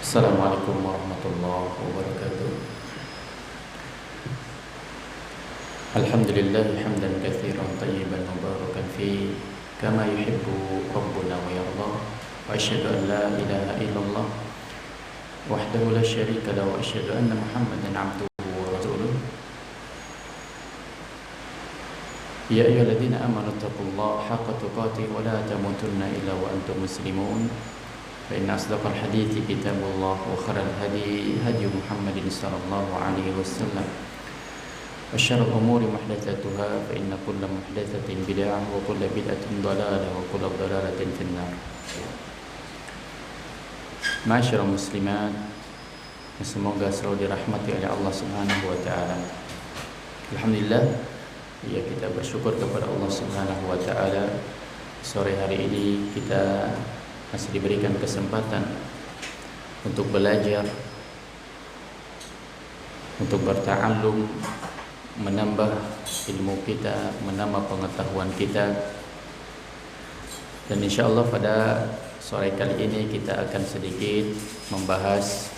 Assalamualaikum warahmatullahi wabarakatuh. Alhamdulillah hamdan katsiran tayyiban mubarakan fi kama yuhibbu rabbuna wa yarda. Wa asyhadu an la ilaha illallah wahdahu la syarika lahu wa asyhadu anna Muhammadan abduhu wa rasuluh. Ya ayyuhalladzina amanu taqullaha haqqa tuqatih wa la tamutunna illa wa antum muslimun. فإن أصدق الحديث كتاب الله وخير الهدي هدي محمد صلى الله عليه وسلم وشر الأمور محدثاتها فإن كل محدثة بدعة وكل بدعة ضلالة وكل ضلالة في النار. Ma'asyiral muslimat, semoga selalu dirahmati oleh Allah Subhanahu wa taala. Alhamdulillah, ya kita bersyukur kepada Allah Subhanahu wa taala. Sore hari ini kita masih diberikan kesempatan untuk belajar, untuk berta'allum, menambah ilmu kita, menambah pengetahuan kita. Dan insyaallah pada sore kali ini kita akan sedikit membahas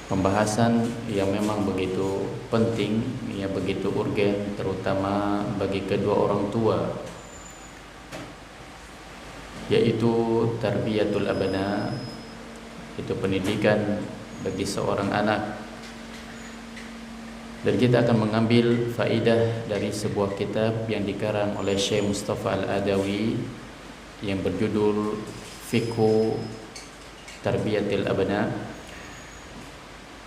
pembahasan yang memang begitu penting, ya begitu urgen, terutama bagi kedua orang tua, yaitu tarbiyatul abna, itu pendidikan bagi seorang anak. Dan kita akan mengambil faidah dari sebuah kitab yang dikarang oleh Syekh Mustafa Al-Adawi yang berjudul Fiqhu Tarbiyatul Abna,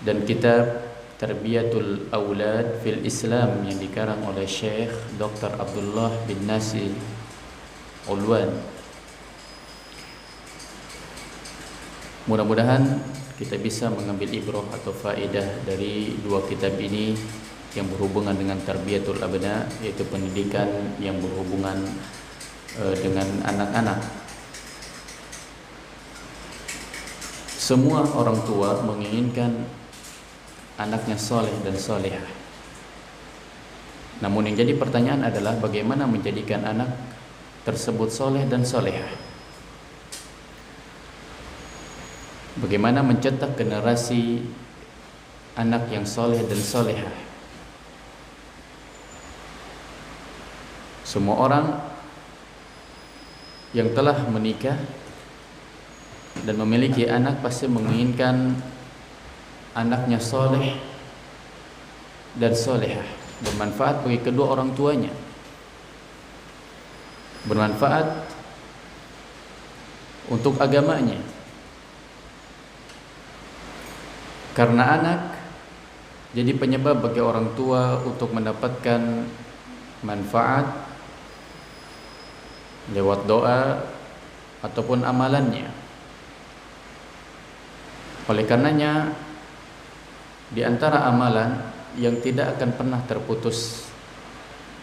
dan kitab Tarbiyatul Aulad fil Islam yang dikarang oleh Syekh Dr. Abdullah bin Nasir Ulwan. Mudah-mudahan kita bisa mengambil ibrah atau faedah dari dua kitab ini yang berhubungan dengan tarbiyatul abna, yaitu pendidikan yang berhubungan dengan anak-anak. Semua orang tua menginginkan anaknya soleh dan solehah. Namun yang jadi pertanyaan adalah bagaimana menjadikan anak tersebut soleh dan solehah. Bagaimana mencetak generasi anak yang soleh dan solehah. Semua orang yang telah menikah dan memiliki anak pasti menginginkan anaknya soleh dan solehah, bermanfaat bagi kedua orang tuanya, bermanfaat untuk agamanya. Karena anak jadi penyebab bagi orang tua untuk mendapatkan manfaat lewat doa ataupun amalannya. Oleh karenanya, di antara amalan yang tidak akan pernah terputus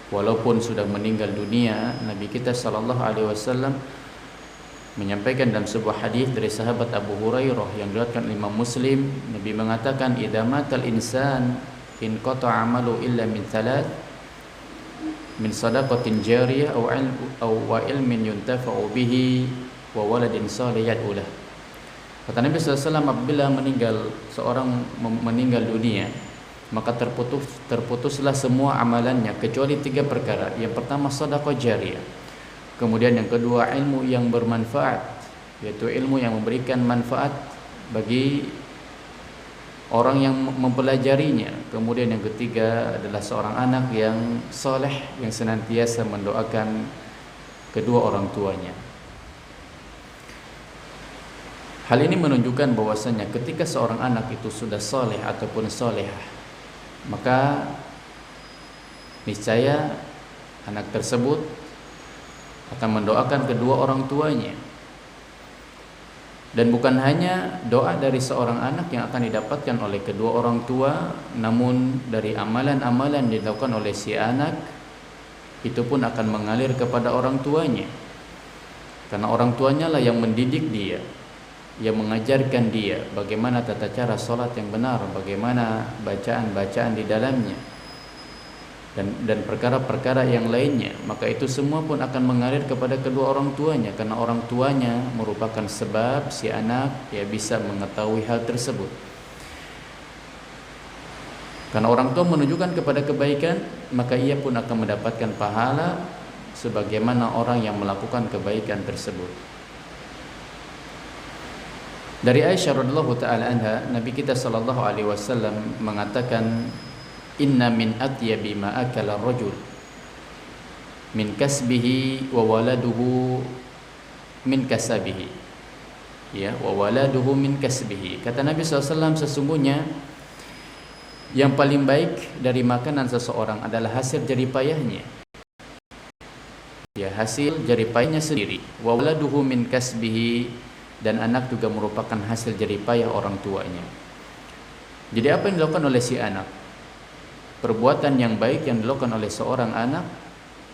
walaupun sudah meninggal dunia, Nabi kita sallallahu alaihi wasallam menyampaikan dalam sebuah hadis dari sahabat Abu Hurairah yang diriwayatkan Imam Muslim, Nabi mengatakan, "Idza matal insan in qata'a 'amalu illa min thalath, min shadaqatin jariyah aw ilmin yuntafa'u bihi wa waladin salih yad'u lah." Kata Nabi sallallahu alaihi wasallam, apabila seorang meninggal dunia, maka terputuslah semua amalannya kecuali tiga perkara. Yang pertama sedekah jariyah. Kemudian yang kedua ilmu yang bermanfaat, yaitu ilmu yang memberikan manfaat bagi orang yang mempelajarinya. Kemudian yang ketiga adalah seorang anak yang soleh yang senantiasa mendoakan kedua orang tuanya. Hal ini menunjukkan bahwasanya ketika seorang anak itu sudah soleh ataupun solehah, maka niscaya anak tersebut akan mendoakan kedua orang tuanya. Dan bukan hanya doa dari seorang anak yang akan didapatkan oleh kedua orang tua, namun dari amalan-amalan yang dilakukan oleh si anak itu pun akan mengalir kepada orang tuanya. Karena orang tuanya lah yang mendidik dia, yang mengajarkan dia bagaimana tata cara sholat yang benar, bagaimana bacaan-bacaan di dalamnya. dan perkara-perkara yang lainnya, maka itu semua pun akan mengalir kepada kedua orang tuanya, karena orang tuanya merupakan sebab si anak bisa mengetahui hal tersebut. Karena orang tua menunjukkan kepada kebaikan, maka ia pun akan mendapatkan pahala sebagaimana orang yang melakukan kebaikan tersebut. Dari Aisyah radhiyallahu taala anha, Nabi kita sallallahu alaihi wasallam mengatakan, inna min atyabi ma akala rajul min kasbihi wa waladuhu min kasabihi, wa waladuhu min kasbihi. Kata Nabi SAW, sesungguhnya yang paling baik dari makanan seseorang adalah hasil jerih payahnya, hasil jerih payahnya sendiri. Wa waladuhu min kasbihi, dan anak juga merupakan hasil jerih payah orang tuanya. Jadi apa yang dilakukan oleh si anak, perbuatan yang baik yang dilakukan oleh seorang anak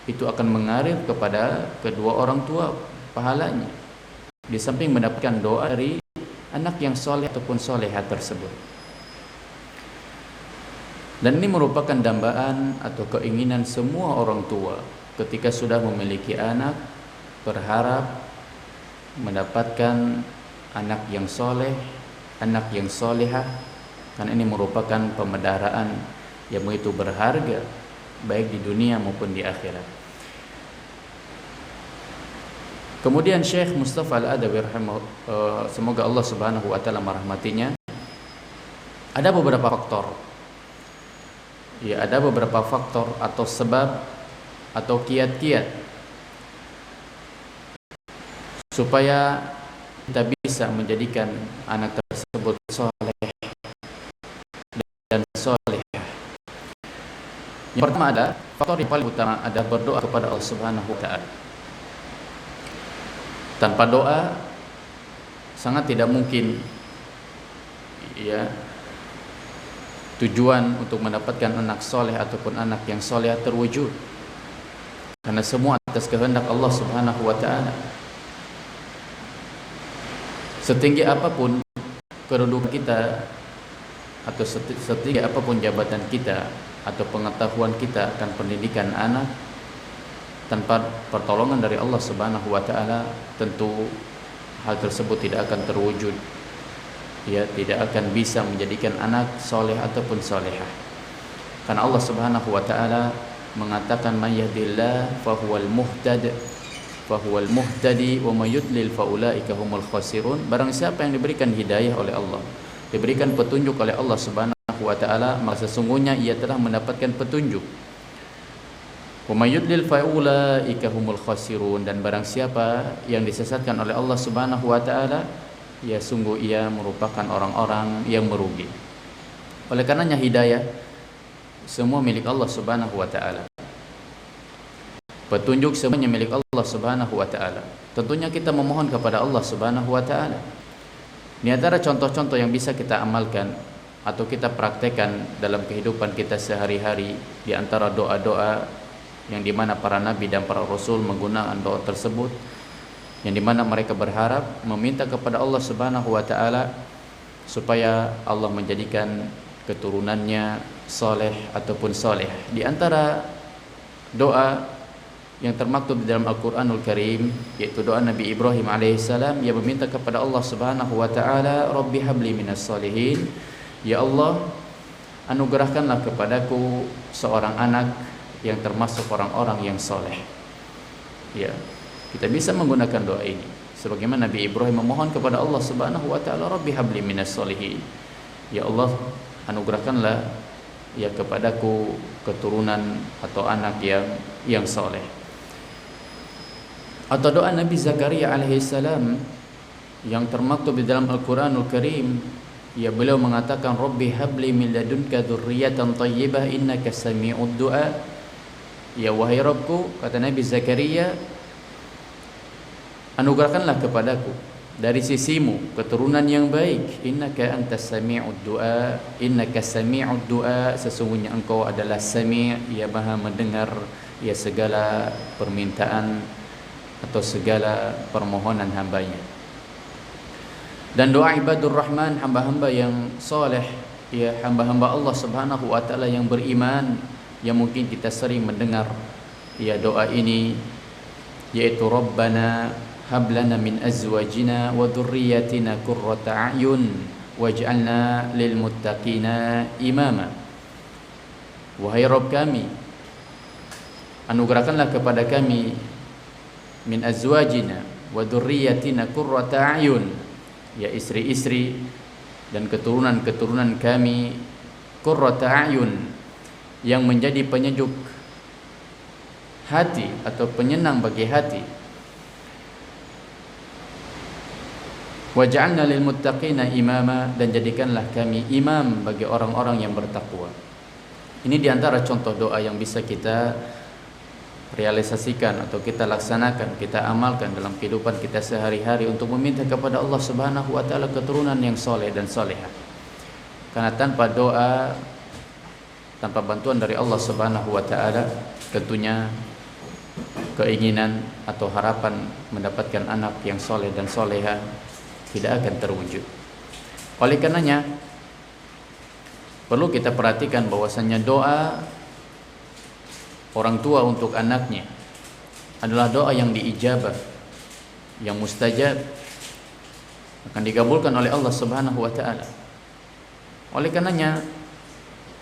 itu akan mengalir kepada kedua orang tua pahalanya, di samping mendapatkan doa dari anak yang soleh ataupun soleha tersebut. Dan ini merupakan dambaan atau keinginan semua orang tua ketika sudah memiliki anak, berharap mendapatkan anak yang soleh, anak yang solehah, karena ini merupakan pemedaraan yang begitu berharga baik di dunia maupun di akhirat. Kemudian Syekh Mustafa Al-Adawi semoga Allah Subhanahu wa taala merahmatinya, ada beberapa faktor. Ada beberapa faktor atau sebab atau kiat-kiat supaya kita bisa menjadikan anak tersebut soleh dan soleh. Yang pertama ada faktor yang paling utama, ada berdoa kepada Allah Subhanahu wa taala. Tanpa doa sangat tidak mungkin tujuan untuk mendapatkan anak soleh ataupun anak yang soleh terwujud, karena semua atas kehendak Allah Subhanahu wa taala. Setinggi apapun kedudukan kita atau setinggi apapun jabatan kita atau pengetahuan kita akan pendidikan anak, tanpa pertolongan dari Allah Subhanahu wa taala tentu hal tersebut tidak akan terwujud. Tidak akan bisa menjadikan anak soleh ataupun solehah. Karena Allah Subhanahu wa taala mengatakan, man yahdihillah fahuwal muhtadi wa may yudlil faulaika humul khasirun. Barang siapa yang diberikan hidayah oleh Allah, diberikan petunjuk oleh Allah Subhanahu wa taala, maka sesungguhnya ia telah mendapatkan petunjuk. Wa may yudlil faulaika humul khasirun, dan barang siapa yang disesatkan oleh Allah Subhanahu wa taala, sungguh ia merupakan orang-orang yang merugi. Oleh karenanya hidayah semua milik Allah Subhanahu wa taala. Petunjuk semuanya milik Allah Subhanahu wa taala. Tentunya kita memohon kepada Allah Subhanahu wa taala. Di antara contoh-contoh yang bisa kita amalkan atau kita praktekkan dalam kehidupan kita sehari-hari, di antara doa-doa yang dimana para nabi dan para rasul menggunakan doa tersebut, yang dimana mereka berharap meminta kepada Allah Subhanahu wa taala supaya Allah menjadikan keturunannya soleh ataupun soleh. Di antara doa yang termaktub di dalam Al-Quranul Karim, yaitu doa Nabi Ibrahim alaihissalam, ia meminta kepada Allah Subhanahu wa taala, Rabbi habli minas solihin, ya Allah, anugerahkanlah kepadaku seorang anak yang termasuk orang-orang yang soleh. Kita bisa menggunakan doa ini sebagaimana Nabi Ibrahim memohon kepada Allah Subhanahu wa taala, Rabbi habli minas solihin, ya Allah, anugerahkanlah kepadaku keturunan atau anak yang soleh. Atau doa Nabi Zakaria alaihissalam yang termaktub di dalam Al-Quranul Karim, beliau mengatakan, Rabbi habli min ladunka dzurriyyatan thayyibah innaka sami'ud du'a. Wahai Rabbku, kata Nabi Zakaria, anugerahkanlah kepadaku dari sisimu keturunan yang baik. Innaka antas sami'ud du'a, innaka sami'ud du'a, sesungguhnya engkau adalah sami', maha mendengar segala permintaan atau segala permohonan hambanya. Dan doa ibadur rahman, hamba-hamba yang soleh, hamba-hamba Allah Subhanahu wa taala yang beriman, yang mungkin kita sering mendengar ya doa ini, yaitu Rabbana hab lana min azwajina wa dhurriyyatina qurrata a'yun waj'alna lil muttaqina imama. Wahai Rabb kami, anugerahkanlah kepada kami min azwajina wa dhurriyyatina qurrata a'yun, ya istri-istri dan keturunan-keturunan kami, qurrata a'yun, yang menjadi penyejuk hati atau penyenang bagi hati. Waj'alna lil muttaqina imama, dan jadikanlah kami imam bagi orang-orang yang bertakwa. Ini diantara contoh doa yang bisa kita realisasikan atau kita laksanakan, kita amalkan dalam kehidupan kita sehari-hari untuk meminta kepada Allah Subhanahu wa taala keturunan yang soleh dan solehah. Karena tanpa doa, tanpa bantuan dari Allah Subhanahu wa taala, tentunya keinginan atau harapan mendapatkan anak yang soleh dan soleha tidak akan terwujud. Oleh karenanya perlu kita perhatikan bahwasanya doa orang tua untuk anaknya adalah doa yang diijabah, yang mustajab, akan dikabulkan oleh Allah Subhanahu wa taala. Oleh karenanya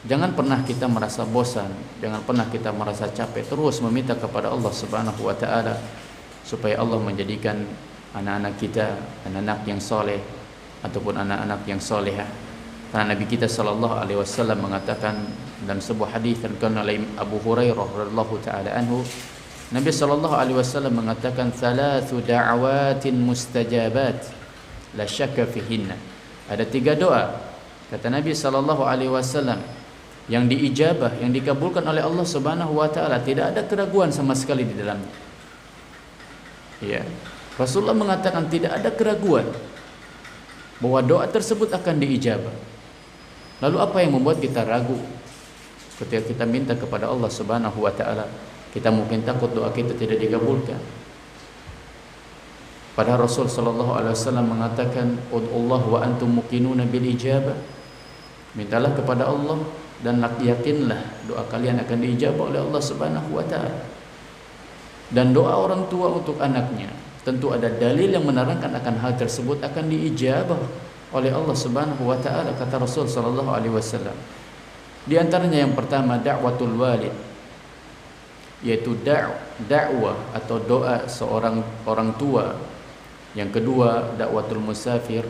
jangan pernah kita merasa bosan, jangan pernah kita merasa capek, terus meminta kepada Allah Subhanahu wa taala supaya Allah menjadikan anak-anak kita anak-anak yang soleh ataupun anak-anak yang solehah. Karena Nabi kita sallallahu alaihi wasallam mengatakan dalam sebuah hadis yang diriwayatkan oleh Abu Hurairah radhiyallahu taala anhu, Nabi sallallahu alaihi wasallam mengatakan thalathu da'awatin mustajabat la syakka fihinna. Ada 3 doa kata Nabi sallallahu alaihi wasallam yang diijabah, yang dikabulkan oleh Allah Subhanahu wa taala, tidak ada keraguan sama sekali di dalamnya. Ya. Rasulullah mengatakan tidak ada keraguan bahwa doa tersebut akan diijabah. Lalu apa yang membuat kita ragu ketika kita minta kepada Allah Subhanahu wa taala? Kita mungkin takut doa kita tidak dikabulkan. Padahal Rasul sallallahu alaihi wasallam mengatakan ud'ullah wa antum muqinuna bil ijabah. Mintalah kepada Allah dan yakinlah doa kalian akan diijabah oleh Allah Subhanahu wa taala. Dan doa orang tua untuk anaknya tentu ada dalil yang menerangkan akan hal tersebut akan diijabah oleh Allah Subhanahu wa taala, kata Rasul sallallahu alaihi wasallam. Di antaranya yang pertama da'watul walid, yaitu dakwah atau doa seorang orang tua. Yang kedua da'watul musafir,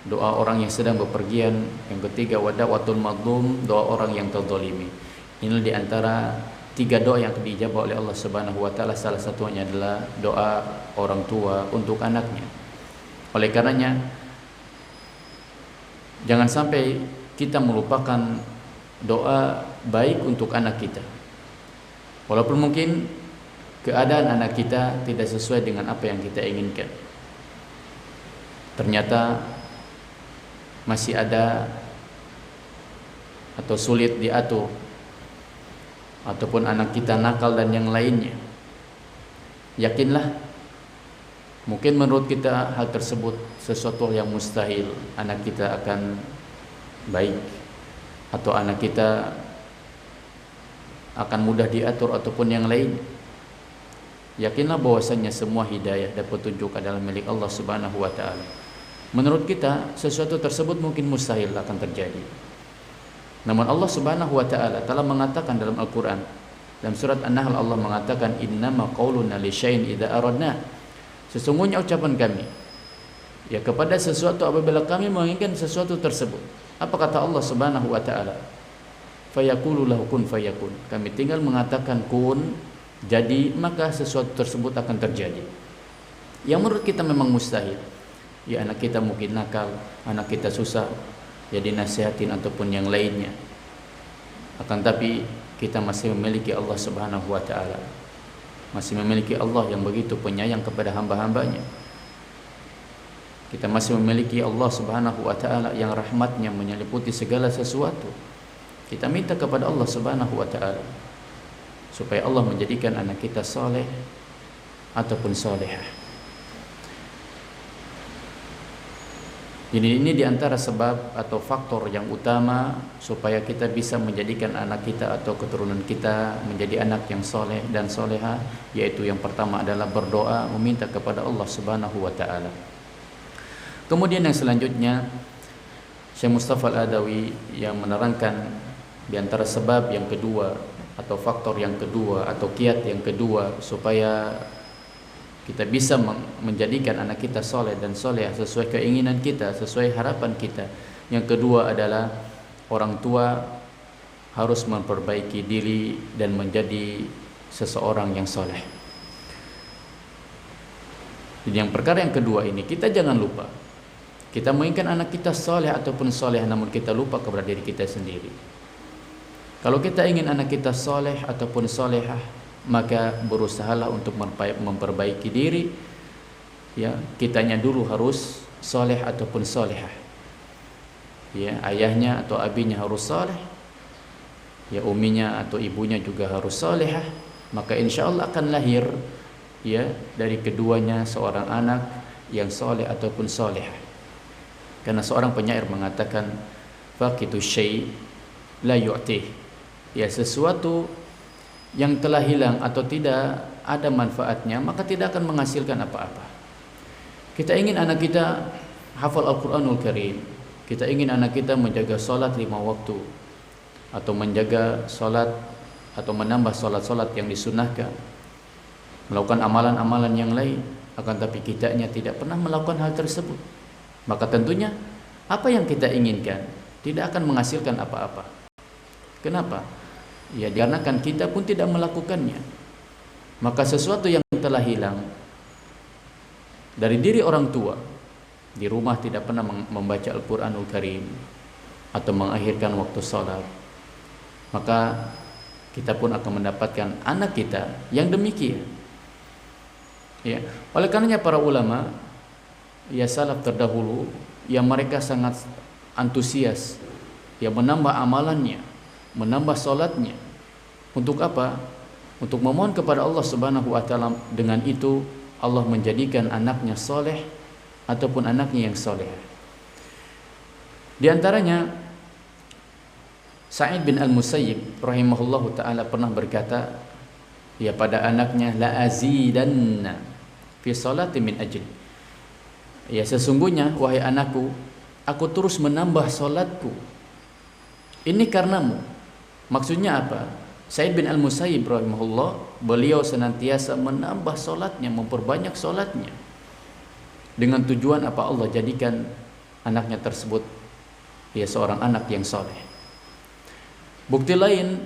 doa orang yang sedang bepergian. Yang ketiga wa da'watul madlum, doa orang yang terzalimi. Ini di antara 3 doa yang dijawab oleh Allah Subhanahu wa taala. Salah satunya adalah doa orang tua untuk anaknya. Oleh karenanya jangan sampai kita melupakan doa baik untuk anak kita. Walaupun mungkin keadaan anak kita tidak sesuai dengan apa yang kita inginkan. Ternyata masih ada atau sulit diatur, ataupun anak kita nakal dan yang lainnya. Yakinlah, mungkin menurut kita hal tersebut sesuatu yang mustahil, anak kita akan baik atau anak kita akan mudah diatur ataupun yang lain. Yakinlah bahwasanya semua hidayah dan petunjuk adalah milik Allah Subhanahu wa taala. Menurut kita sesuatu tersebut mungkin mustahil akan terjadi. Namun Allah Subhanahu wa taala telah mengatakan dalam Al-Qur'an, dalam surat An-Nahl Allah mengatakan innama qauluna li syai'in idza aradna. Sesungguhnya ucapan kami ya kepada sesuatu apabila kami menginginkan sesuatu tersebut. Apa kata Allah Subhanahu wa taala? Fayaqulu lahu kun fayakun. Kami tinggal mengatakan kun, jadi maka sesuatu tersebut akan terjadi. Yang menurut kita memang mustahil. Ya anak kita mungkin nakal, anak kita susah, ya dinasihatin ataupun yang lainnya. Akan tapi kita masih memiliki Allah Subhanahu wa taala. Masih memiliki Allah yang begitu penyayang kepada hamba-hambanya. Kita masih memiliki Allah Subhanahu wa taala yang rahmatnya menyeliputi segala sesuatu. Kita minta kepada Allah Subhanahu wa taala supaya Allah menjadikan anak kita saleh ataupun salehah. Jadi ini diantara sebab atau faktor yang utama supaya kita bisa menjadikan anak kita atau keturunan kita menjadi anak yang soleh dan soleha, yaitu yang pertama adalah berdoa meminta kepada Allah Subhanahu wa taala. Kemudian yang selanjutnya Syekh Mustafa Al-Adawi yang menerangkan diantara sebab yang kedua atau faktor yang kedua atau kiat yang kedua supaya kita bisa menjadikan anak kita soleh dan soleh sesuai keinginan kita, sesuai harapan kita. Yang kedua adalah orang tua harus memperbaiki diri dan menjadi seseorang yang soleh. Jadi yang perkara yang kedua ini kita jangan lupa. Kita menginginkan anak kita soleh ataupun soleh, namun kita lupa kepada diri kita sendiri. Kalau kita ingin anak kita soleh ataupun solehah, maka berusahalah untuk memperbaiki diri. Ya, kitanya dulu harus soleh ataupun solehah. Ya, ayahnya atau abinya harus soleh. Ya, uminya atau ibunya juga harus solehah. Maka insya Allah akan lahir ya dari keduanya seorang anak yang soleh ataupun solehah. Karena seorang penyair mengatakan, faqitu syai' la yu'tih. Ya, sesuatu yang telah hilang atau tidak ada manfaatnya, maka tidak akan menghasilkan apa-apa. Kita ingin anak kita hafal Al-Quranul Karim, kita ingin anak kita menjaga sholat 5 waktu, atau menjaga sholat atau menambah sholat-sholat yang disunahkan, melakukan amalan-amalan yang lain, akan tapi kitanya tidak pernah melakukan hal tersebut. Maka tentunya apa yang kita inginkan tidak akan menghasilkan apa-apa. Kenapa? Ya, dikarenakan kita pun tidak melakukannya. Maka sesuatu yang telah hilang dari diri orang tua, di rumah tidak pernah membaca Al-Quranul Karim atau mengakhirkan waktu sholat, maka kita pun akan mendapatkan anak kita yang demikian. Ya, oleh karenanya para ulama, ya salaf terdahulu, yang mereka sangat antusias, yang menambah amalannya, menambah sholatnya. Untuk apa? Untuk memohon kepada Allah Subhanahu wa taala. Dengan itu Allah menjadikan anaknya soleh ataupun anaknya yang soleh. Di antaranya Sa'id bin Al-Musayyib rahimahullahu taala pernah berkata ya pada anaknya, la azidanna fi salati min ajli. Ya, sesungguhnya wahai anakku, aku terus menambah salatku ini karenamu. Maksudnya apa? Sa'id bin Al-Musayyib rahimahullah, beliau senantiasa menambah solatnya, memperbanyak solatnya, dengan tujuan apa? Allah jadikan anaknya tersebut ya seorang anak yang soleh. Bukti lain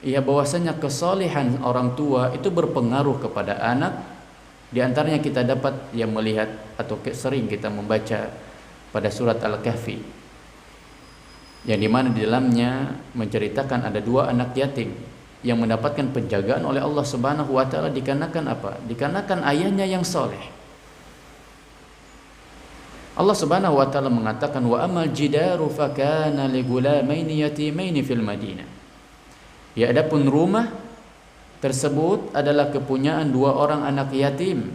ya bahwasanya kesolehan orang tua itu berpengaruh kepada anak. Di antaranya kita dapat yang melihat atau sering kita membaca pada surat Al-Kahfi, yang dimana di dalamnya menceritakan ada 2 anak yatim yang mendapatkan penjagaan oleh Allah Subhanahu wa taala dikarenakan apa? Dikarenakan ayahnya yang soleh. Allah Subhanahu wa taala mengatakan, wa amal jidaru fakana li gulamaini yatimaini fil Madinah. Ya, adapun rumah tersebut adalah kepunyaan 2 orang anak yatim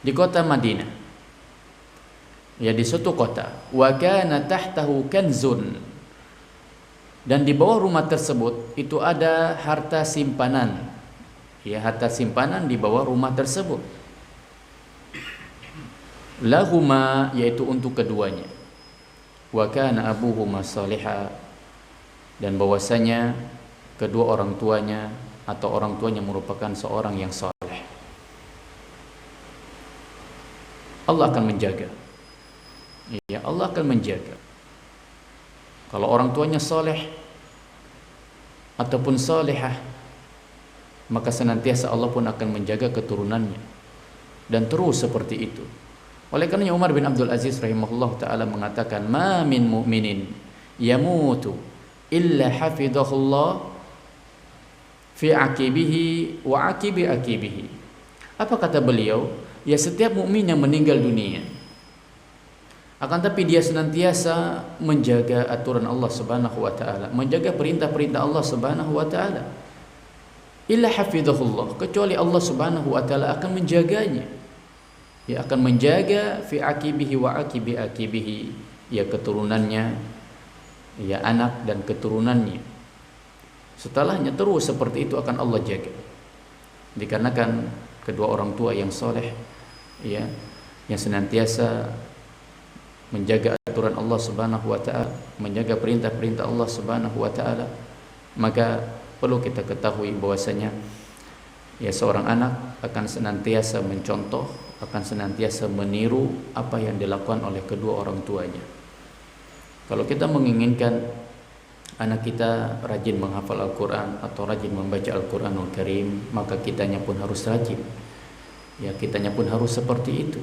di kota Madinah. Ya, di suatu kota. Wa kana tahtahu kanzun. Dan di bawah rumah tersebut itu ada harta simpanan. Ya, harta simpanan di bawah rumah tersebut. Lahuma, yaitu untuk keduanya. Wa kana abuhuma salihah. Dan bahwasanya kedua orang tuanya atau orang tuanya merupakan seorang yang saleh. Allah akan menjaga. Ya, Allah akan menjaga. Kalau orang tuanya soleh ataupun solehah, maka senantiasa Allah pun akan menjaga keturunannya, dan terus seperti itu. Oleh karenanya Umar bin Abdul Aziz rahimahullah ta'ala mengatakan, ma min mu'minin yamutu illa hafidhahullah fi akibihi wa akibi akibihi. Apa kata beliau? Ya, setiap mukmin yang meninggal dunia, akan tapi dia senantiasa menjaga aturan Allah Subhanahu wa taala, menjaga perintah-perintah Allah Subhanahu wa taala. Illa hafizahullah, kecuali Allah Subhanahu wa taala akan menjaganya. ya akan menjaga fi akibihi wa akibi akibihi, ya keturunannya, ya anak dan keturunannya. Setelahnya terus seperti itu akan Allah jaga. Dikarenakan kedua orang tua yang soleh, ya, yang senantiasa menjaga aturan Allah Subhanahu wa taala, menjaga perintah-perintah Allah Subhanahu wa taala, maka perlu kita ketahui bahwasanya ya seorang anak akan senantiasa mencontoh, akan senantiasa meniru apa yang dilakukan oleh kedua orang tuanya. Kalau kita menginginkan anak kita rajin menghafal Al-Quran atau rajin membaca Al-Quranul Karim, maka kitanya pun harus rajin. Ya, kitanya pun harus seperti itu.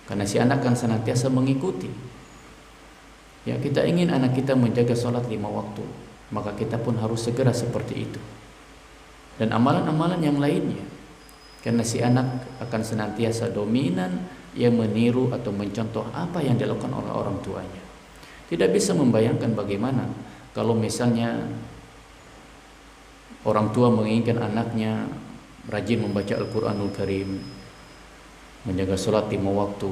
Karena si anak kan senantiasa mengikuti. Ya, kita ingin anak kita menjaga sholat 5 waktu, maka kita pun harus segera seperti itu. Dan amalan-amalan yang lainnya. Karena si anak akan senantiasa dominan, ia meniru atau mencontoh apa yang dilakukan oleh orang tuanya. Tidak bisa membayangkan bagaimana kalau misalnya orang tua menginginkan anaknya rajin membaca Al-Quranul Karim, menjaga sholat 5 waktu,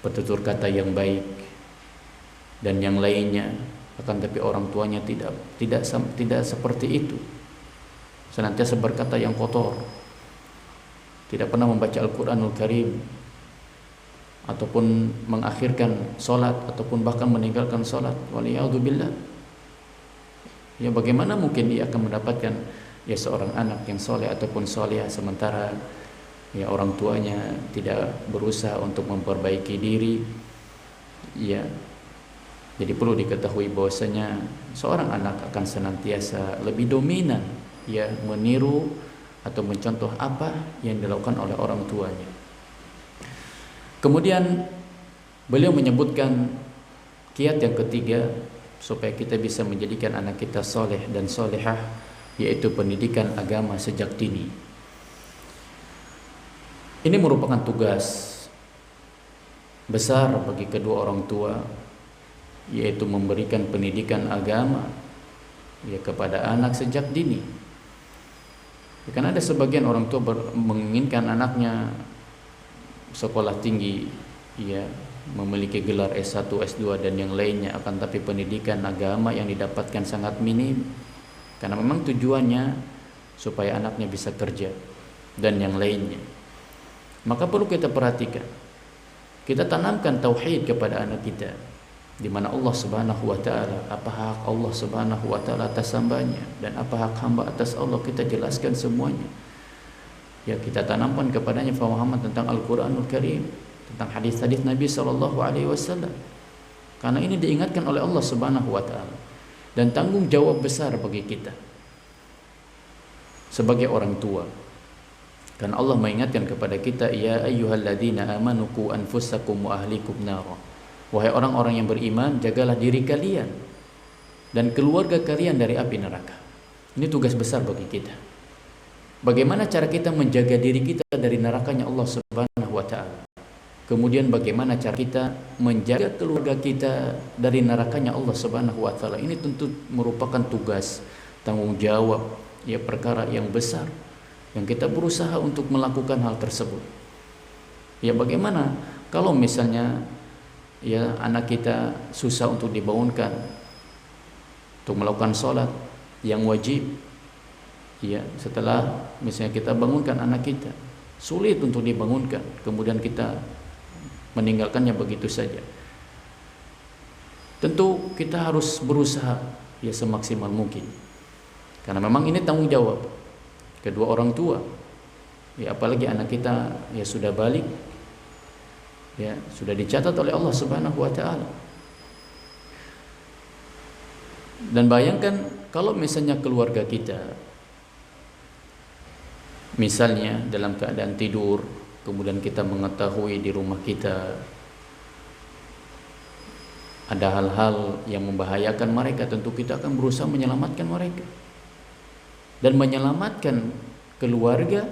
bertutur kata yang baik, dan yang lainnya. Akan tapi orang tuanya tidak seperti itu. Senantiasa berkata yang kotor, tidak pernah membaca Al-Quranul Karim, ataupun mengakhirkan sholat, ataupun bahkan meninggalkan sholat. Waliyadzubillah. Ya, bagaimana mungkin dia akan mendapatkan ya seorang anak yang soleh ataupun soleh, sementara ya orang tuanya tidak berusaha untuk memperbaiki diri. Ya, jadi perlu diketahui bahwasanya seorang anak akan senantiasa lebih dominan, ya, meniru atau mencontoh apa yang dilakukan oleh orang tuanya. Kemudian beliau menyebutkan kiat yang ketiga supaya kita bisa menjadikan anak kita soleh dan solehah, yaitu pendidikan agama sejak dini. Ini merupakan tugas besar bagi kedua orang tua, yaitu memberikan pendidikan agama ya kepada anak sejak dini. Ya, kan ada sebagian orang tua menginginkan anaknya sekolah tinggi, ya, memiliki gelar S1, S2 dan yang lainnya, akan tapi pendidikan agama yang didapatkan sangat minim, karena memang tujuannya supaya anaknya bisa kerja dan yang lainnya. Maka perlu kita perhatikan, kita tanamkan tauhid kepada anak kita, di mana Allah Subhanahu wa taala, apa hak Allah Subhanahu wa taala atas hambanya dan apa hak hamba atas Allah, kita jelaskan semuanya. Ya, kita tanamkan kepadanya pemahaman tentang Al-Quranul Karim, tentang hadis-hadis Nabi SAW. Karena ini diingatkan oleh Allah Subhanahu wa taala, dan tanggung jawab besar bagi kita sebagai orang tua. Karena Allah mengingatkan kepada kita, ya ayyuhalladzina amanu qu anfusakum wa ahlikum nara. Wahai orang-orang yang beriman, jagalah diri kalian dan keluarga kalian dari api neraka. Ini tugas besar bagi kita. Bagaimana cara kita menjaga diri kita dari nerakanya Allah Subhanahu wa taala? Kemudian bagaimana cara kita menjaga keluarga kita dari nerakanya Allah Subhanahu wa taala? Ini tentu merupakan tugas, tanggung jawab, ya, perkara yang besar yang kita berusaha untuk melakukan hal tersebut. Ya, bagaimana kalau misalnya ya anak kita susah untuk dibangunkan untuk melakukan sholat yang wajib, ya, setelah misalnya kita bangunkan anak kita, sulit untuk dibangunkan, kemudian kita meninggalkannya begitu saja. Tentu kita harus berusaha ya semaksimal mungkin, karena memang ini tanggung jawab kedua orang tua. Ya, apalagi anak kita ya sudah balik, ya, sudah dicatat oleh Allah Subhanahu wa taala. Dan bayangkan kalau misalnya keluarga kita misalnya dalam keadaan tidur, kemudian kita mengetahui di rumah kita ada hal-hal yang membahayakan mereka, tentu kita akan berusaha menyelamatkan mereka dan menyelamatkan keluarga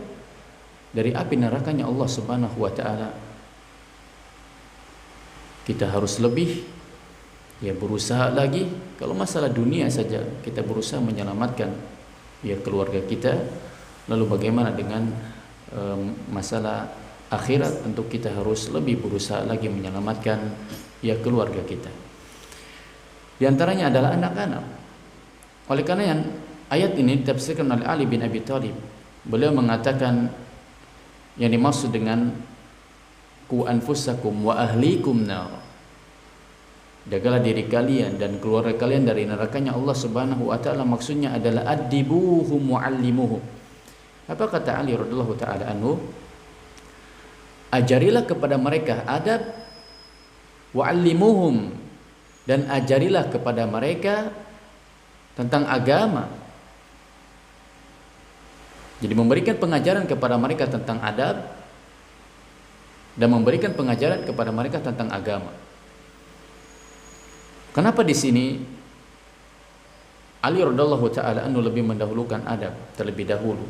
dari api nerakanya Allah Subhanahu wa taala. Kita harus lebih ya berusaha lagi. Kalau masalah dunia saja kita berusaha menyelamatkan ya keluarga kita, lalu bagaimana dengan masalah akhirat, tentu kita harus lebih berusaha lagi menyelamatkan ya keluarga kita. Di antaranya adalah anak-anak. Oleh karena yang ayat ini ditafsirkan oleh Ali bin Abi Thalib. Beliau mengatakan yang dimaksud dengan ku anfusakum wa ahlikum nar, jagalah diri kalian dan keluarga kalian dari nerakanya Allah Subhanahu wa taala, maksudnya adalah adibuhum wa allimuhum. Apa kata Ali radhiyallahu taala anhu? Ajarilah kepada mereka adab, wa allimuhum, dan ajarilah kepada mereka tentang agama. Jadi memberikan pengajaran kepada mereka tentang adab dan memberikan pengajaran kepada mereka tentang agama. Kenapa di sini Ali radhiyallahu taala anhu lebih mendahulukan adab terlebih dahulu?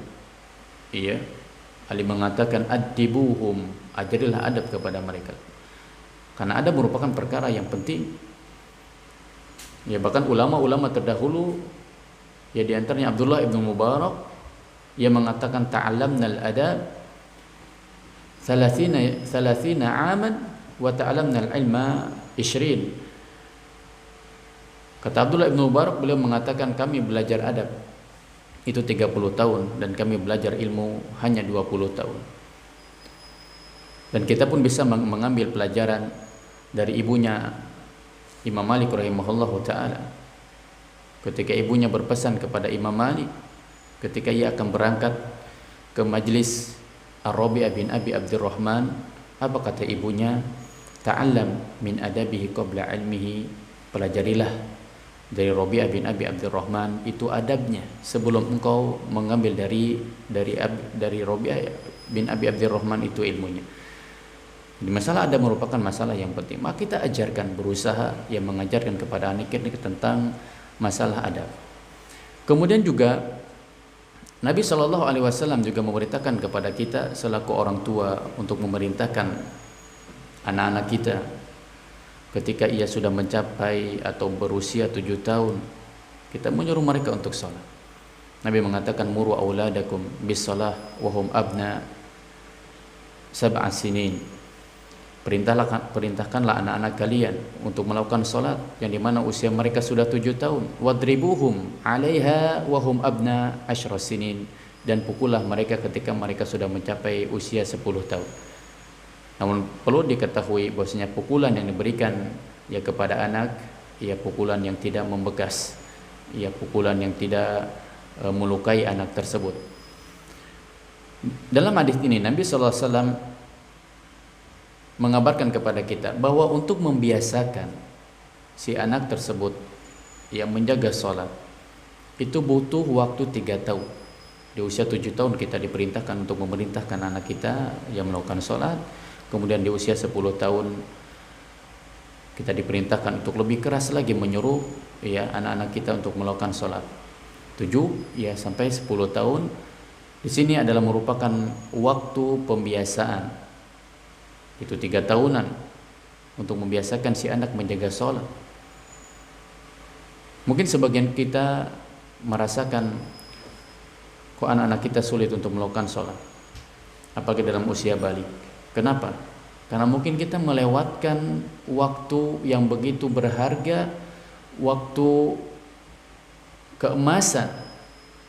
Iya, Ali mengatakan adibuhum, ajarilah adab kepada mereka. Karena adab merupakan perkara yang penting. Ya, bahkan ulama-ulama terdahulu, ya di antaranya Abdullah ibn Mubarak, ia mengatakan ta'allamna al-adab 30 aman wa ta'allamna al-ilma 20. Kata Abdullah ibn Mubarak, beliau mengatakan kami belajar adab itu 30 tahun dan kami belajar ilmu hanya 20 tahun. Dan kita pun bisa mengambil pelajaran dari ibunya Imam Malik rahimahullahu ta'ala. Ketika ibunya berpesan kepada Imam Malik ketika ia akan berangkat ke majlis Ar-Rabi' bin Abi Abdurrahman, apa kata ibunya? Ta'allam min adabihi qabla ilmihi, pelajarilah dari Rabi' bin Abi Abdurrahman itu adabnya sebelum engkau mengambil dari Rabi' bin Abi Abdurrahman itu ilmunya. Jadi masalah adab merupakan masalah yang penting. Maka kita ajarkan, berusaha yang mengajarkan kepada anak kita tentang masalah adab. Kemudian juga Nabi SAW juga memerintahkan kepada kita selaku orang tua untuk memerintahkan anak-anak kita ketika ia sudah mencapai atau berusia 7 tahun, kita menyuruh mereka untuk salat. Nabi mengatakan muru auladakum bis salah wa hum abna 7 sinin. Perintahkanlah anak-anak kalian untuk melakukan salat yang dimana usia mereka sudah 7 tahun. Wadribuhum 'alaiha wa hum abna 10 sinin, dan pukullah mereka ketika mereka sudah mencapai usia 10 tahun. Namun perlu diketahui bahwasanya pukulan yang diberikan ya kepada anak, ya pukulan yang tidak membekas, ya pukulan yang tidak melukai anak tersebut. Dalam hadis ini Nabi SAW mengabarkan kepada kita bahwa untuk membiasakan si anak tersebut yang menjaga sholat itu butuh waktu 3 tahun. Di usia 7 tahun kita diperintahkan untuk memerintahkan anak kita yang melakukan sholat. Kemudian di usia 10 tahun kita diperintahkan untuk lebih keras lagi menyuruh ya anak-anak kita untuk melakukan sholat. 7 ya sampai 10 tahun di sini adalah merupakan waktu pembiasaan. Itu 3 tahunan untuk membiasakan si anak menjaga sholat. Mungkin sebagian kita merasakan kok anak-anak kita sulit untuk melakukan sholat, apalagi dalam usia balik. Kenapa? Karena mungkin kita melewatkan waktu yang begitu berharga, waktu keemasan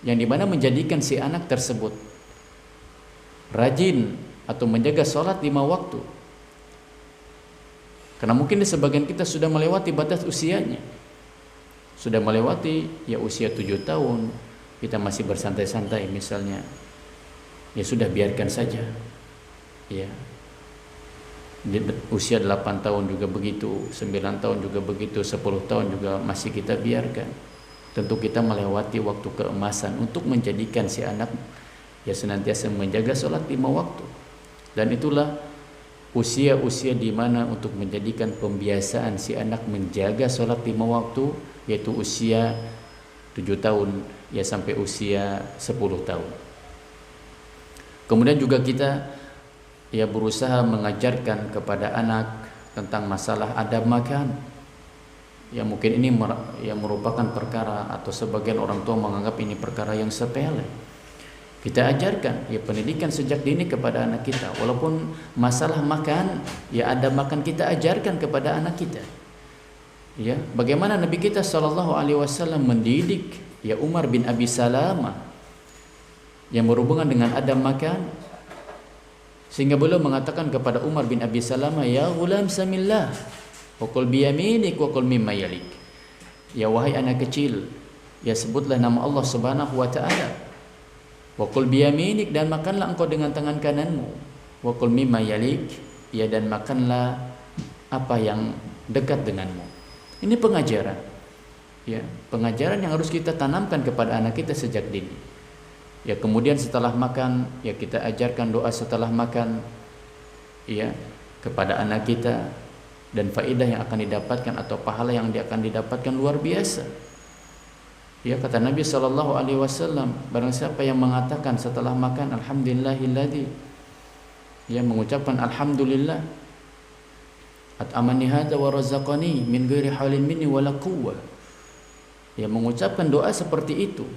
yang dimana menjadikan si anak tersebut rajin atau menjaga sholat 5 waktu. Karena mungkin di sebagian kita sudah melewati batas usianya, sudah melewati ya usia 7 tahun, kita masih bersantai-santai misalnya, ya sudah biarkan saja. Ya, di usia 8 tahun juga begitu, 9 tahun juga begitu, 10 tahun juga masih kita biarkan. Tentu kita melewati waktu keemasan untuk menjadikan si anak ya senantiasa menjaga sholat 5 waktu. Dan itulah usia-usia di mana untuk menjadikan pembiasaan si anak menjaga sholat 5 waktu, yaitu usia 7 tahun ya sampai usia 10 tahun. Kemudian juga kita ya berusaha mengajarkan kepada anak tentang masalah adab makan. Ya mungkin ini yang merupakan perkara atau sebagian orang tua menganggap ini perkara yang sepele. Kita ajarkan ya pendidikan sejak dini kepada anak kita. Walaupun masalah makan, ya ada makan kita ajarkan kepada anak kita. Ya, bagaimana Nabi kita sallallahu alaihi wasallam mendidik ya Umar bin Abi Salamah yang berhubungan dengan adab makan, sehingga beliau mengatakan kepada Umar bin Abi Salamah, "Ya ghulam samillah, wa qul bi yaminik wa qul mimma yalik." Ya wahai anak kecil, ya sebutlah nama Allah Subhanahu wa taala. Wa qul bi yaminik, dan makanlah engkau dengan tangan kananmu. Wa qul mimma yalik, ya dan makanlah apa yang dekat denganmu. Ini pengajaran. Ya, pengajaran yang harus kita tanamkan kepada anak kita sejak dini. Ya, kemudian setelah makan, ya kita ajarkan doa setelah makan ya kepada anak kita, dan faedah yang akan didapatkan atau pahala yang dia akan didapatkan luar biasa. Ya, kata Nabi sallallahu alaihi wasallam, barang siapa yang mengatakan setelah makan alhamdulillahilladzi, ya mengucapkan alhamdulillah, at'amani hadza wa razaqani min ghairi haulin minni wala quwwah, ya mengucapkan doa seperti itu,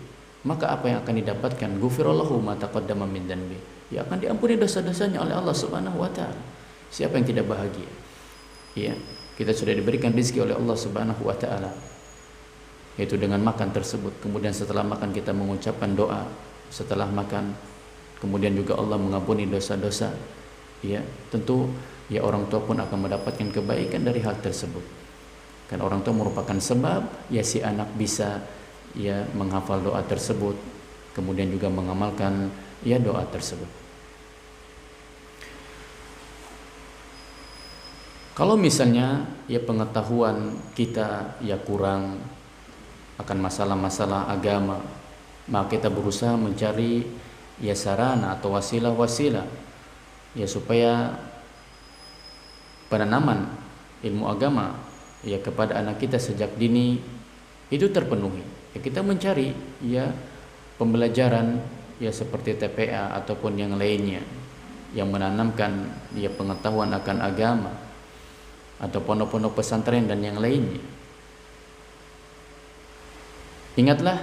maka apa yang akan didapatkan? Ghufirallahu ma taqaddama min dzanbi, ya akan diampuni dosa-dosanya oleh Allah Subhanahu wa taala. Siapa yang tidak bahagia? Ya, kita sudah diberikan rezeki oleh Allah Subhanahu wa taala, yaitu dengan makan tersebut. Kemudian setelah makan kita mengucapkan doa setelah makan, kemudian juga Allah mengampuni dosa-dosa. Ya, tentu ya orang tua pun akan mendapatkan kebaikan dari hal tersebut. Kan orang tua merupakan sebab ya si anak bisa ya menghafal doa tersebut, kemudian juga mengamalkan ya doa tersebut. Kalau misalnya ya pengetahuan kita ya kurang akan masalah-masalah agama, maka kita berusaha mencari ya sarana atau wasilah-wasilah ya supaya penanaman ilmu agama ya kepada anak kita sejak dini itu terpenuhi. Ya, kita mencari ya pembelajaran ya seperti TPA ataupun yang lainnya yang menanamkan ya pengetahuan akan agama, atau pondok-pondok pesantren dan yang lainnya. Ingatlah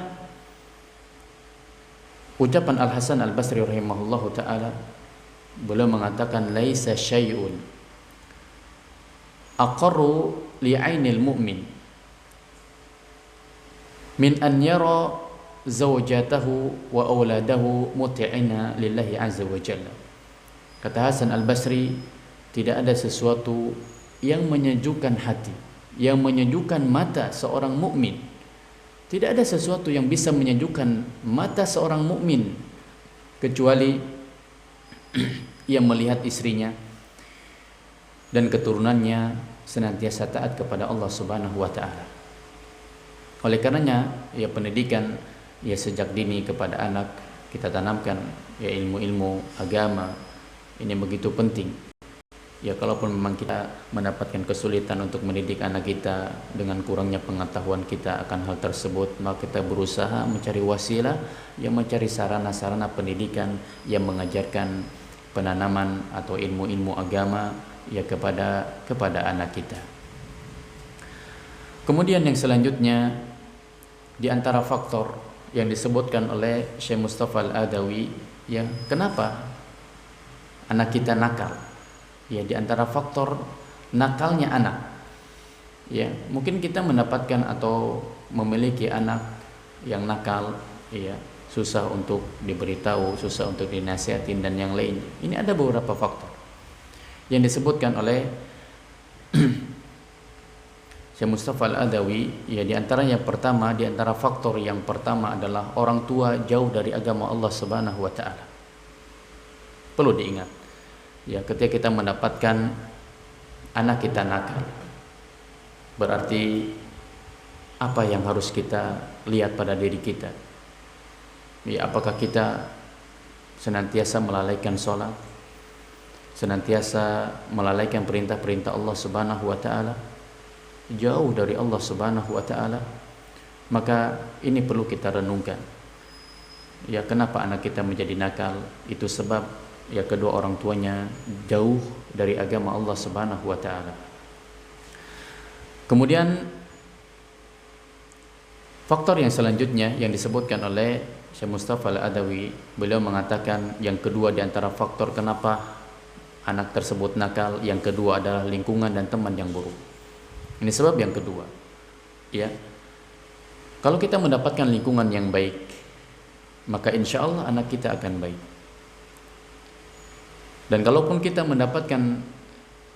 ucapan Al-Hasan Al-Basri rahimahullahu ta'ala, beliau mengatakan laisa syai'un aqarru li'ainil mu'min min an yara zawjatahu wa auladahu muti'ina lillahi azza wa jalla. Kata Hasan Al-Basri, tidak ada sesuatu yang menyejukkan hati, yang menyejukkan mata seorang mukmin. Tidak ada sesuatu yang bisa menyejukkan mata seorang mukmin kecuali ia melihat istrinya dan keturunannya senantiasa taat kepada Allah Subhanahu wa taala. Oleh karenanya, ya pendidikan ya sejak dini kepada anak kita tanamkan ya ilmu-ilmu agama ini begitu penting. Ya kalaupun memang kita mendapatkan kesulitan untuk mendidik anak kita dengan kurangnya pengetahuan kita akan hal tersebut, maka kita berusaha mencari wasilah yang mencari sarana-sarana pendidikan yang mengajarkan penanaman atau ilmu-ilmu agama ya kepada anak kita. Kemudian yang selanjutnya, di antara faktor yang disebutkan oleh Syekh Mustafa Al-Adawi, ya kenapa anak kita nakal? Ya di antara faktor nakalnya anak, ya mungkin kita mendapatkan atau memiliki anak yang nakal, ya susah untuk diberitahu, susah untuk dinasihatin dan yang lain. Ini ada beberapa faktor yang disebutkan oleh Syekh Mustafa Al-Adawi. Ya di antara yang pertama, di antara faktor yang pertama adalah orang tua jauh dari agama Allah Subhanahu wa taala. Perlu diingat. Ya, ketika kita mendapatkan anak kita nakal, berarti apa yang harus kita lihat pada diri kita? Ya, apakah kita senantiasa melalaikan sholat, senantiasa melalaikan perintah-perintah Allah Subhanahu wa taala, jauh dari Allah Subhanahu wa taala? Maka ini perlu kita renungkan. Ya, kenapa anak kita menjadi nakal? Itu sebab ya kedua orang tuanya jauh dari agama Allah Subhanahu wa taala. Kemudian faktor yang selanjutnya yang disebutkan oleh Syekh Mustafa Al-Adawi, beliau mengatakan yang kedua di antara faktor kenapa anak tersebut nakal, yang kedua adalah lingkungan dan teman yang buruk. Ini sebab yang kedua. Ya. Kalau kita mendapatkan lingkungan yang baik, maka insya Allah anak kita akan baik. Dan kalaupun kita mendapatkan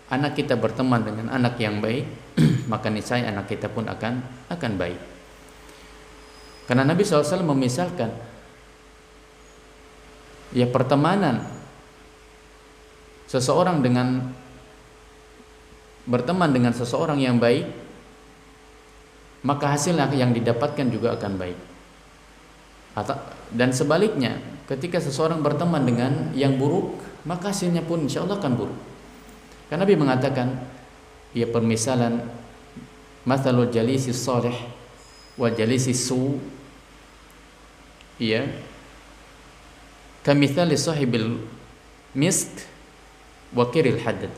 anak kita berteman dengan anak yang baik, maka niscaya anak kita pun akan baik. Karena Nabi SAW memisalkan ya pertemanan seseorang dengan berteman dengan seseorang yang baik, maka hasil yang didapatkan juga akan baik. Dan sebaliknya, ketika seseorang berteman dengan yang buruk, maka hasilnya pun insya Allah akan buruk. Karena Nabi mengatakan, ya permisalan mathalul jalisi salih wal jalisi su, ya kamithali sahibil misk wa kiril haddad.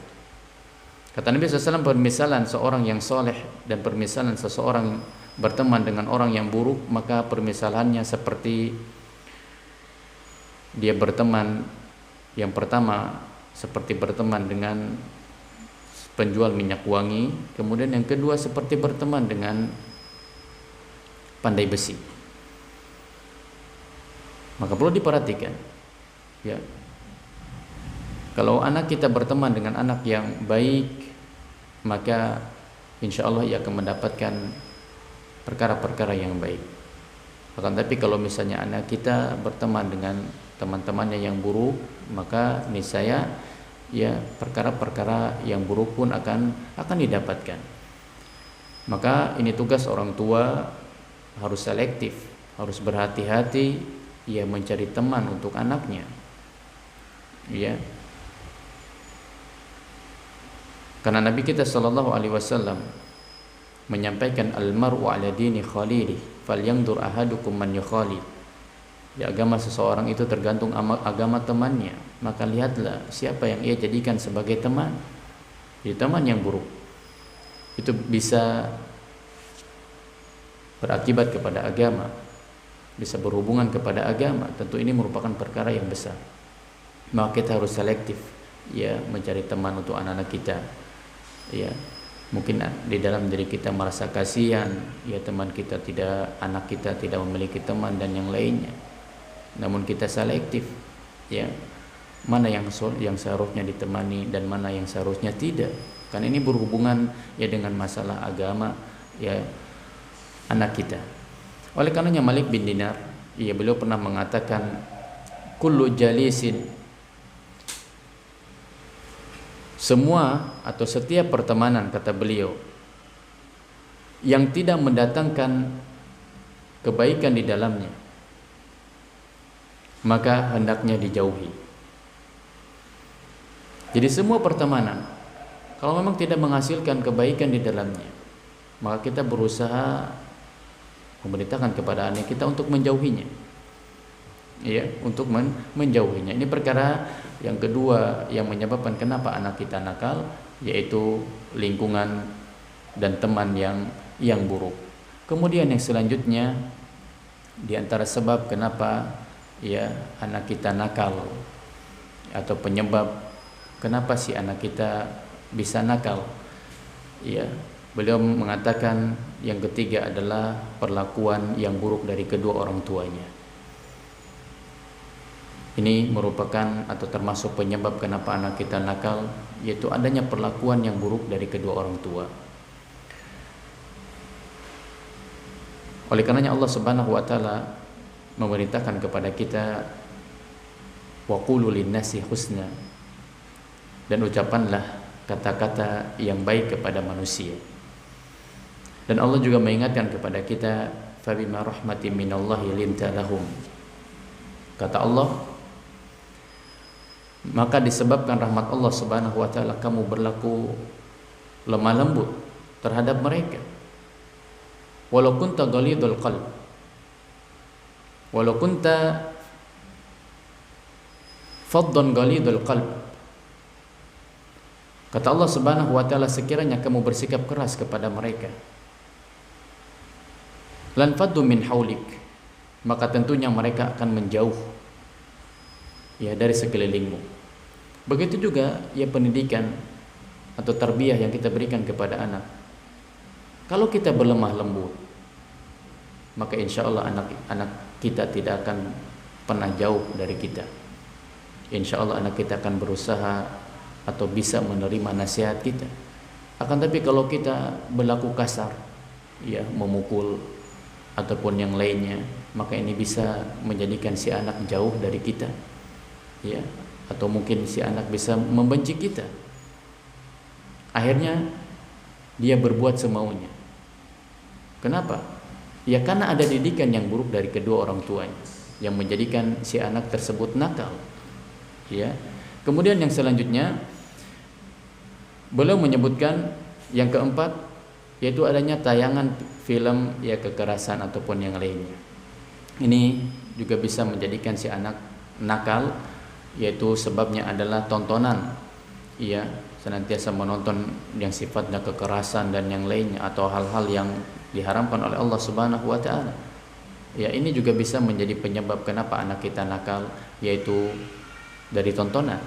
Kata Nabi SAW, permisalan seorang yang soleh dan permisalan seseorang berteman dengan orang yang buruk, maka permisalannya seperti dia berteman, yang pertama seperti berteman dengan penjual minyak wangi, kemudian yang kedua seperti berteman dengan pandai besi. Maka perlu diperhatikan, ya, kalau anak kita berteman dengan anak yang baik, maka insya Allah ia akan mendapatkan perkara-perkara yang baik. Akan tapi kalau misalnya anak kita berteman dengan teman-temannya yang buruk, maka niscaya ya perkara-perkara yang buruk pun akan didapatkan. Maka ini tugas orang tua, harus selektif, harus berhati-hati ya mencari teman untuk anaknya. Ya. Karena Nabi kita sallallahu alaihi wasallam menyampaikan al-mar'u 'ala dini khalili falyanzur ahadukum man yukhalil. Ya, agama seseorang itu tergantung agama temannya, maka lihatlah siapa yang ia jadikan sebagai teman. Jadi teman yang buruk itu bisa berakibat kepada agama, bisa berhubungan kepada agama. Tentu ini merupakan perkara yang besar. Maka kita harus selektif ya mencari teman untuk anak-anak kita. Ya, mungkin di dalam diri kita merasa kasihan ya anak kita tidak memiliki teman dan yang lainnya. Namun kita selektif ya mana yang seharusnya ditemani dan mana yang seharusnya tidak. Karena ini berhubungan ya dengan masalah agama ya anak kita. Oleh karenanya Malik bin Dinar ya beliau pernah mengatakan kullu jalisin, semua atau setiap pertemanan, kata beliau, yang tidak mendatangkan kebaikan di dalamnya, maka hendaknya dijauhi. Jadi semua pertemanan kalau memang tidak menghasilkan kebaikan di dalamnya, maka kita berusaha memerintahkan kepada anak kita untuk menjauhinya. Ya, untuk menjauhinya. Ini perkara yang kedua yang menyebabkan kenapa anak kita nakal, yaitu lingkungan dan teman yang buruk. Kemudian yang selanjutnya di antara sebab kenapa ya anak kita nakal atau penyebab kenapa si anak kita bisa nakal, ya beliau mengatakan yang ketiga adalah perlakuan yang buruk dari kedua orang tuanya. Ini merupakan atau termasuk penyebab kenapa anak kita nakal, yaitu adanya perlakuan yang buruk dari kedua orang tua. Oleh karenanya Allah Subhanahu wa taala memerintahkan kepada kita wa qulu lin-nasi husna, dan ucapanlah kata-kata yang baik kepada manusia. Dan Allah juga mengingatkan kepada kita fa bima rahmatin minallahi linta lahum. Kata Allah, maka disebabkan rahmat Allah Subhanahu wa taala kamu berlaku lemah lembut terhadap mereka. Walau kunta ghalidul qalb, walau kunta faddan ghalidul qalb. Kata Allah Subhanahu wa taala, sekiranya kamu bersikap keras kepada mereka, lan faddu min haulik, maka tentunya mereka akan menjauh ya dari sekelilingmu. Begitu juga ya pendidikan atau tarbiyah yang kita berikan kepada anak. Kalau kita berlemah lembut, maka insya Allah anak kita tidak akan pernah jauh dari kita. Insya Allah anak kita akan berusaha atau bisa menerima nasihat kita. Akan tapi kalau kita berlaku kasar, ya memukul ataupun yang lainnya, maka ini bisa menjadikan si anak jauh dari kita, ya, atau mungkin si anak bisa membenci kita. Akhirnya dia berbuat semaunya. Kenapa? Ya karena ada didikan yang buruk dari kedua orang tuanya yang menjadikan si anak tersebut nakal. Ya. Kemudian yang selanjutnya beliau menyebutkan yang keempat, yaitu adanya tayangan film ya kekerasan ataupun yang lainnya. Ini juga bisa menjadikan si anak nakal, yaitu sebabnya adalah tontonan, ya, senantiasa menonton yang sifatnya kekerasan dan yang lainnya atau hal-hal yang diharamkan oleh Allah Subhanahu wa taala. Ya, ini juga bisa menjadi penyebab kenapa anak kita nakal, yaitu dari tontonan.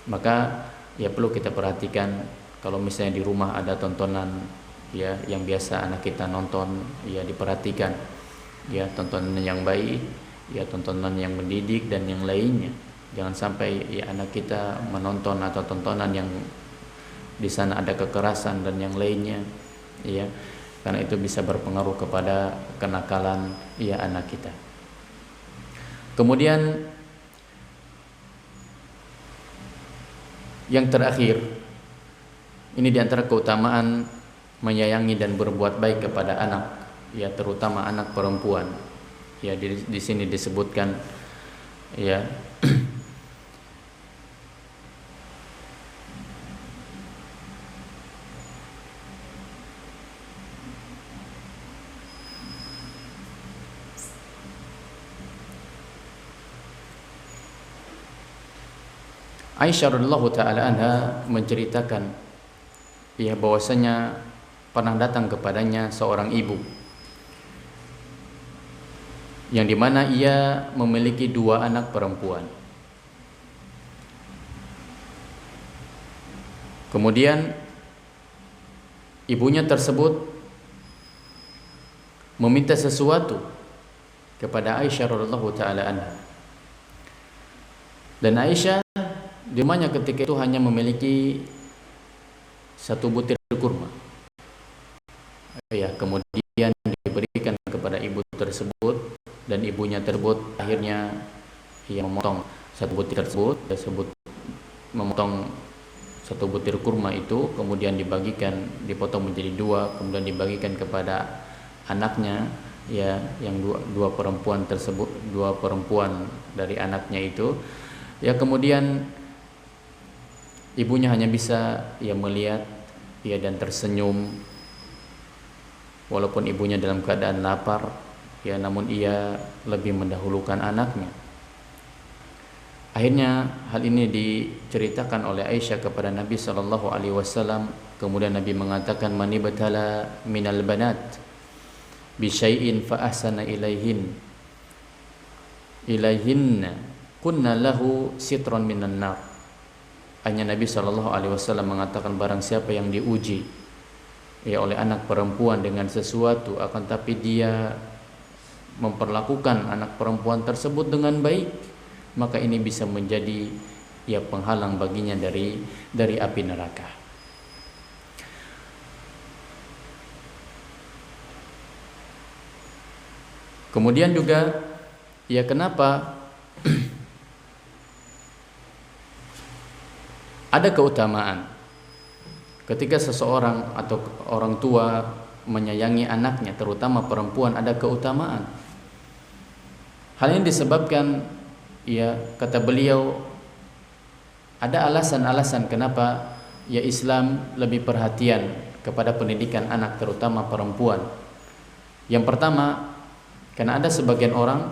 Maka ya perlu kita perhatikan kalau misalnya di rumah ada tontonan ya yang biasa anak kita nonton, ya diperhatikan ya tontonan yang baik, ya tontonan yang mendidik dan yang lainnya. Jangan sampai ya anak kita menonton atau tontonan yang di sana ada kekerasan dan yang lainnya, ya, karena itu bisa berpengaruh kepada kenakalan ya anak kita. Kemudian yang terakhir, ini diantara keutamaan menyayangi dan berbuat baik kepada anak, ya terutama anak perempuan. Ya di sini disebutkan ya Aisyah radhiyallahu taala anha menceritakan ya bahwasanya pernah datang kepadanya seorang ibu yang dimana ia memiliki 2 anak perempuan. Kemudian ibunya tersebut meminta sesuatu kepada Aisyah radhiyallahu taala anha. Dan Aisyah di rumahnya ketika itu hanya memiliki 1 butir kurma. Ya, kemudian diberikan kepada ibu tersebut dan ibunya tersebut akhirnya ia memotong 1 butir tersebut, memotong 1 butir kurma itu, kemudian dipotong menjadi 2, kemudian dibagikan kepada anaknya ya yang dua perempuan tersebut, 2 perempuan dari anaknya itu. Ya kemudian ibunya hanya bisa ya melihat ya dan tersenyum walaupun ibunya dalam keadaan lapar, ya namun ia lebih mendahulukan anaknya. Akhirnya hal ini diceritakan oleh Aisyah kepada Nabi sallallahu alaihi wasallam. Kemudian Nabi mengatakan, "Man ibtala minal banat bi syai'in fa ahsana ilaihinna kunna lahu sitran minan nar." Hanya Nabi sallallahu alaihi wasallam mengatakan, barang siapa yang diuji ya oleh anak perempuan dengan sesuatu, akan tapi dia memperlakukan anak perempuan tersebut dengan baik, maka ini bisa menjadi ya penghalang baginya dari api neraka. Kemudian juga ya kenapa ada keutamaan ketika seseorang atau orang tua menyayangi anaknya, terutama perempuan, ada keutamaan. Hal ini disebabkan ya kata beliau ada alasan-alasan kenapa ya Islam lebih perhatian kepada pendidikan anak, terutama perempuan. Yang pertama, karena ada sebagian orang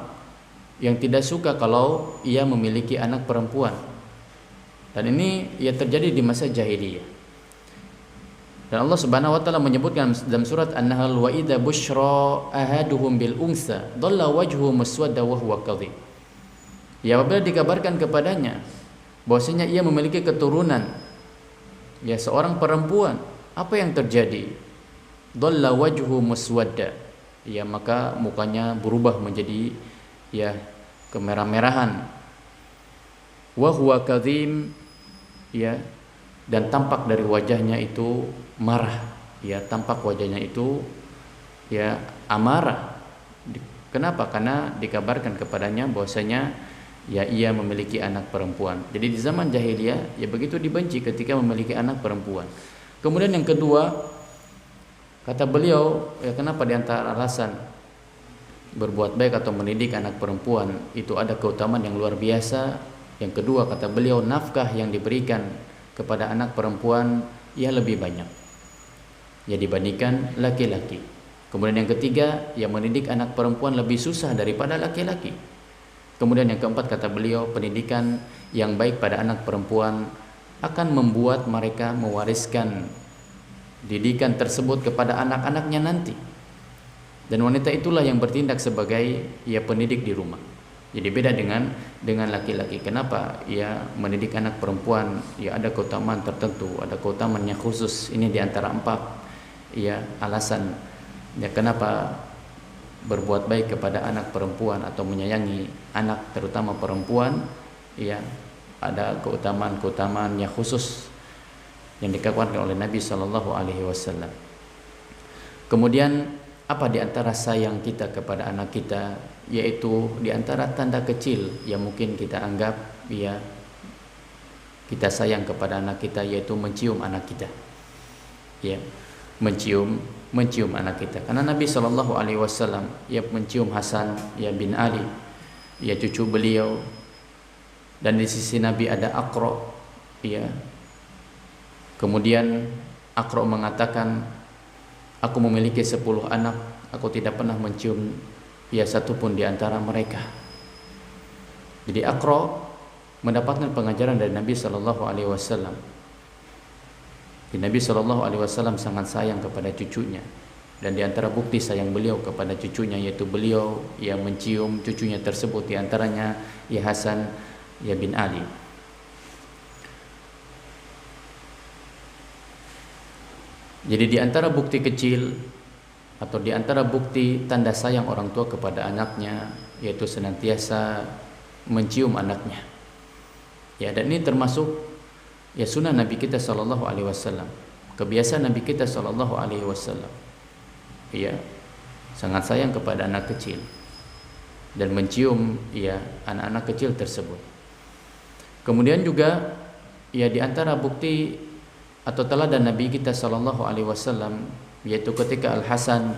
yang tidak suka kalau ia memiliki anak perempuan. Dan ini ya terjadi di masa jahiliyah. Dan Allah Subhanahu wa taala menyebutkan dalam surat An-Nahl, wa idza busyra ahaduhum bil unsa dhalla wajhuhu muswadda wa huwa kadhib. Ya, apabila dikabarkan kepadanya bahwasanya ia memiliki keturunan, ya seorang perempuan, apa yang terjadi? Dhalla wajhuhu muswadda. Ya, maka mukanya berubah menjadi ya kemerah-merahan. Wa huwa kadhim, ya, dan tampak dari wajahnya itu marah, ya, tampak wajahnya itu ya amarah. Kenapa? Karena dikabarkan kepadanya bahwasanya ya ia memiliki anak perempuan. Jadi di zaman jahiliyah ya begitu dibenci ketika memiliki anak perempuan. Kemudian yang kedua, kata beliau, ya kenapa di antara alasan berbuat baik atau mendidik anak perempuan itu ada keutamaan yang luar biasa. Yang kedua, kata beliau, nafkah yang diberikan kepada anak perempuan ya lebih banyak ya dibandingkan laki-laki. Kemudian yang ketiga, ya mendidik anak perempuan lebih susah daripada laki-laki. Kemudian yang keempat, kata beliau, pendidikan yang baik pada anak perempuan akan membuat mereka mewariskan didikan tersebut kepada anak-anaknya nanti. Dan wanita itulah yang bertindak sebagai ya pendidik di rumah. Jadi beda dengan laki-laki. Kenapa? Ya mendidik anak perempuan ya ada keutamaan tertentu, ada keutamaan yang khusus. Ini di antara 4 ya alasan ya kenapa berbuat baik kepada anak perempuan atau menyayangi anak terutama perempuan ya ada keutamaan-keutamaan yang khusus yang dikabarkan oleh Nabi Shallallahu Alaihi Wasallam. Kemudian apa di antara sayang kita kepada anak kita, yaitu di antara tanda kecil yang mungkin kita anggap ya kita sayang kepada anak kita, yaitu mencium anak kita, ya mencium anak kita. Karena Nabi Shallallahu Alaihi Wasallam ya mencium Hasan ya bin Ali, ya cucu beliau, dan di sisi Nabi ada Aqra, ya. Kemudian Aqra mengatakan, aku memiliki 10 anak, aku tidak pernah mencium ya satupun di antara mereka. Jadi Aqra mendapatkan pengajaran dari Nabi Shallallahu Alaihi Wasallam. Nabi Shallallahu Alaihi Wasallam sangat sayang kepada cucunya, dan di antara bukti sayang beliau kepada cucunya yaitu beliau yang mencium cucunya tersebut, di antaranya ya Hasan ya bin Ali. Jadi di antara bukti kecil atau di antara bukti tanda sayang orang tua kepada anaknya yaitu senantiasa mencium anaknya. Ya, dan ini termasuk ya sunnah Nabi kita Shallallahu Alaihi Wasallam, kebiasaan Nabi kita Shallallahu Alaihi Wasallam. Ya, sangat sayang kepada anak kecil dan mencium ya anak-anak kecil tersebut. Kemudian juga ya di antara bukti atau teladan Nabi kita Shallallahu Alaihi Wasallam yaitu ketika Al Hasan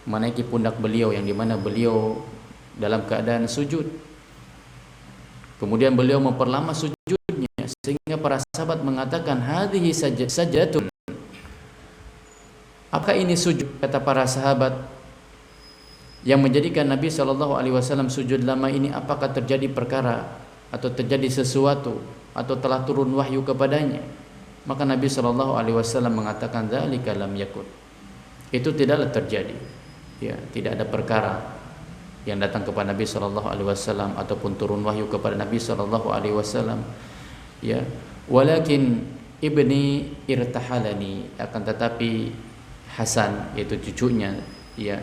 menaiki pundak beliau, yang dimana beliau dalam keadaan sujud. Kemudian beliau memperlama sujudnya sehingga para sahabat mengatakan, hadhihi sajdatun. Apakah ini sujud? Kata para sahabat, yang menjadikan Nabi Shallallahu Alaihi Wasallam sujud lama ini, apakah terjadi perkara atau terjadi sesuatu atau telah turun wahyu kepadanya? Maka Nabi Shallallahu Alaihi Wasallam mengatakan, dzalika lam yakun. Itu tidaklah terjadi. Ya, tidak ada perkara yang datang kepada Nabi Shallallahu Alaihi Wasallam ataupun turun wahyu kepada Nabi Shallallahu Alaihi Wasallam. Ya, walakin ibni irtahalani, akan tetapi Hasan yaitu cucunya ya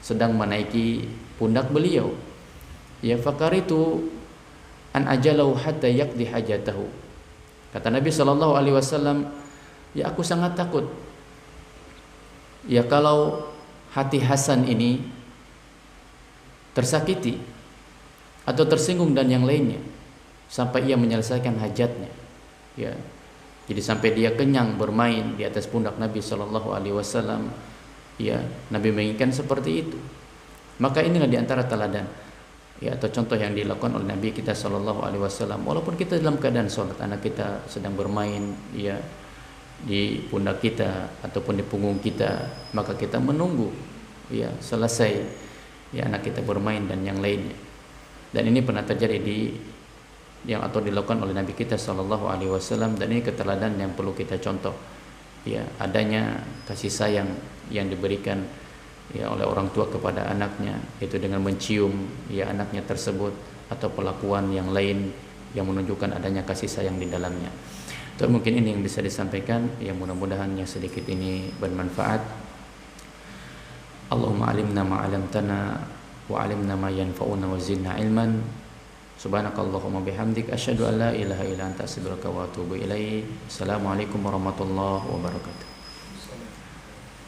sedang menaiki pundak beliau. Ya, fakaritu an ajalahu hatta yaqdi hajatahu. Kata Nabi Shallallahu Alaihi Wasallam, ya aku sangat takut ya kalau hati Hasan ini tersakiti atau tersinggung dan yang lainnya sampai ia menyelesaikan hajatnya. Ya, jadi sampai dia kenyang bermain di atas pundak Nabi Shallallahu Alaihi Wasallam. Ya, Nabi menginginkan seperti itu. Maka inilah di antara teladan ya atau contoh yang dilakukan oleh Nabi kita Shallallahu Alaihi Wasallam. Walaupun kita dalam keadaan sholat, anak kita sedang bermain ya di pundak kita ataupun di punggung kita, maka kita menunggu ya selesai ya anak kita bermain dan yang lainnya. Dan ini pernah terjadi atau dilakukan oleh Nabi kita Shallallahu Alaihi Wasallam, dan ini keteladanan yang perlu kita contoh ya adanya kasih sayang yang diberikan ya oleh orang tua kepada anaknya, itu dengan mencium ya anaknya tersebut, atau perlakuan yang lain yang menunjukkan adanya kasih sayang di dalamnya. So, mungkin ini yang bisa disampaikan, yang mudah-mudahan yang sedikit ini bermanfaat. Allahumma alimna ma 'allamtana wa 'allimna ma yanfa'una wa zidna ilman. Subhanakallahumma bihamdik asyhadu an la ilaha illa anta astaghfiruka wa atubu ilaik. Assalamualaikum warahmatullahi wabarakatuh.